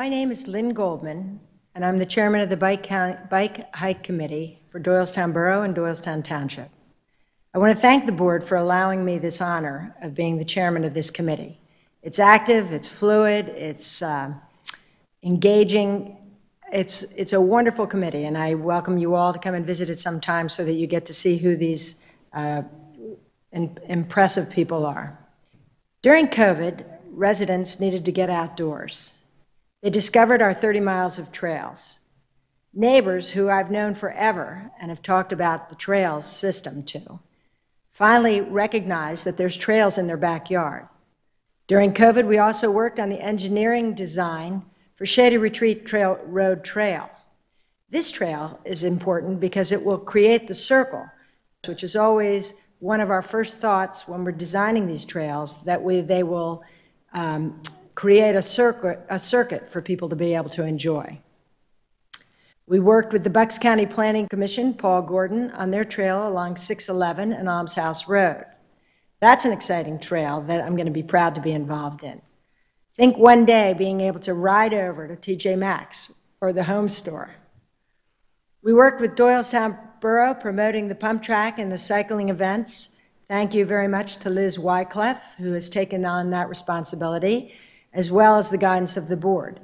My name is Lynn Goldman, and I'm the chairman of the Bike Hike Committee for Doylestown Borough and Doylestown Township. I want to thank the board for allowing me this honor of being the chairman of this committee. It's active, it's fluid, it's engaging. It's a wonderful committee, and I welcome you all to come and visit it sometime so that you get to see who these impressive people are. During COVID, residents needed to get outdoors. They discovered our 30 miles of trails. Neighbors who I've known forever and have talked about the trails system to finally recognized that there's trails in their backyard. During COVID, we also worked on the engineering design for Shady Retreat Road Trail. This trail is important because it will create the circle, which is always one of our first thoughts when we're designing these trails, that they will create a circuit for people to be able to enjoy. We worked with the Bucks County Planning Commission, Paul Gordon, on their trail along 611 and Alms House Road. That's an exciting trail that I'm going to be proud to be involved in. Think one day being able to ride over to TJ Maxx or the home store. We worked with Doylestown Borough promoting the pump track and the cycling events. Thank you very much to Liz Wycliffe, who has taken on that responsibility, as well as the guidance of the board.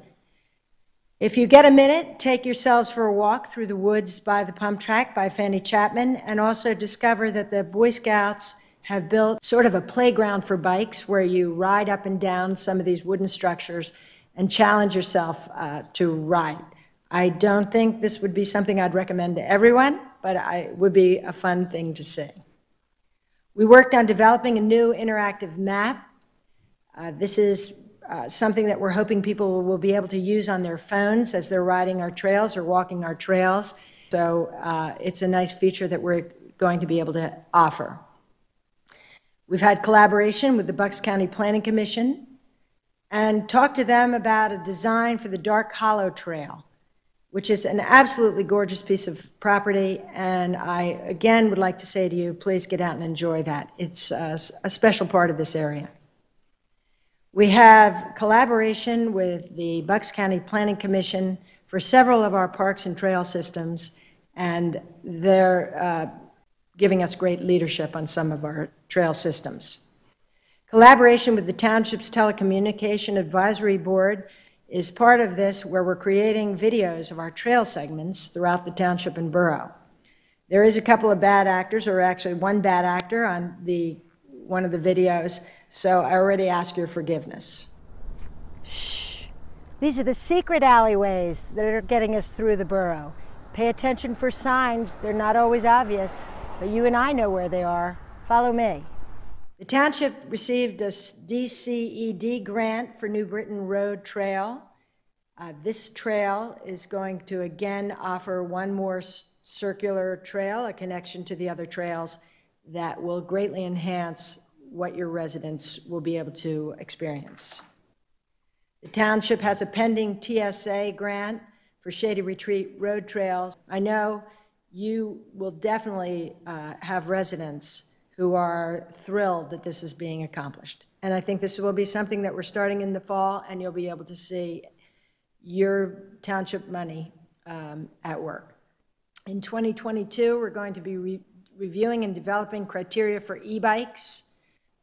If you get a minute, take yourselves for a walk through the woods by the pump track by Fanny Chapman, and also discover that the Boy Scouts have built sort of a playground for bikes where you ride up and down some of these wooden structures and challenge yourself to ride. I don't think this would be something I'd recommend to everyone, but it would be a fun thing to see. We worked on developing a new interactive map. This is something that we're hoping people will be able to use on their phones as they're riding our trails or walking our trails. So it's a nice feature that we're going to be able to offer. We've had collaboration with the Bucks County Planning Commission and talked to them about a design for the Dark Hollow Trail, which is an absolutely gorgeous piece of property, and I, again, would like to say to you, please get out and enjoy that. It's a special part of this area. We have collaboration with the Bucks County Planning Commission for several of our parks and trail systems, and they're giving us great leadership on some of our trail systems. Collaboration with the Township's Telecommunication Advisory Board is part of this, where we're creating videos of our trail segments throughout the township and borough. There is a couple of bad actors, or actually one bad actor on one of the videos, so I already ask your forgiveness. Shh. These are the secret alleyways that are getting us through the borough. Pay attention for signs. They're not always obvious, but you and I know where they are. Follow me. The township received a DCED grant for New Britain Road Trail. This trail is going to again offer one more circular trail, a connection to the other trails that will greatly enhance what your residents will be able to experience. The township has a pending TSA grant for Shady Retreat Road Trails. I know you will definitely have residents who are thrilled that this is being accomplished. And I think this will be something that we're starting in the fall, and you'll be able to see your township money at work. In 2022, we're going to be reviewing and developing criteria for e-bikes,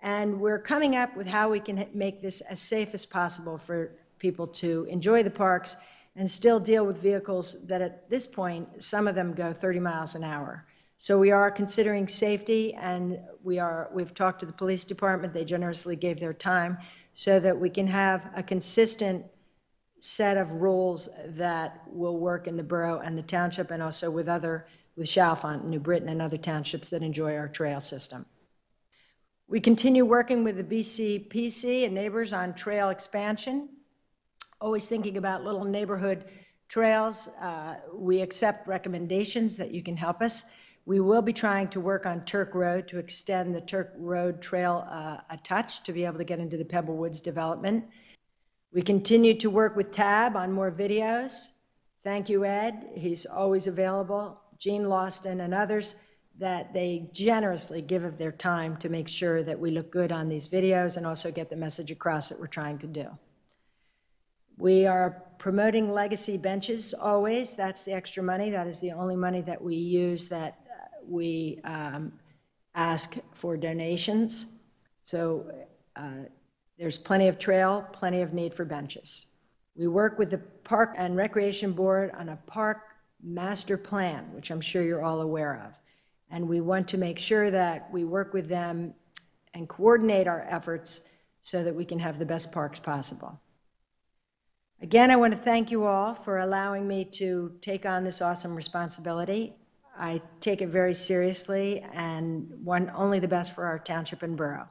and we're coming up with how we can make this as safe as possible for people to enjoy the parks and still deal with vehicles that at this point, some of them go 30 miles an hour. So we are considering safety, and we've talked to the police department. They generously gave their time so that we can have a consistent set of rules that will work in the borough and the township, and also with Chalfont, New Britain, and other townships that enjoy our trail system. We continue working with the BCPC and neighbors on trail expansion, always thinking about little neighborhood trails. We accept recommendations that you can help us. We will be trying to work on Turk Road to extend the Turk Road Trail a touch to be able to get into the Pebble Woods development. We continue to work with TAB on more videos. Thank you, Ed. He's always available. Gene Lawston and others, that they generously give of their time to make sure that we look good on these videos and also get the message across that we're trying to do. We are promoting legacy benches always. That's the extra money. That is the only money that we use that we ask for donations. So there's plenty of trail, plenty of need for benches. We work with the Park and Recreation Board on a park master plan, which I'm sure you're all aware of. And we want to make sure that we work with them and coordinate our efforts so that we can have the best parks possible. Again, I want to thank you all for allowing me to take on this awesome responsibility. I take it very seriously and want only the best for our township and borough.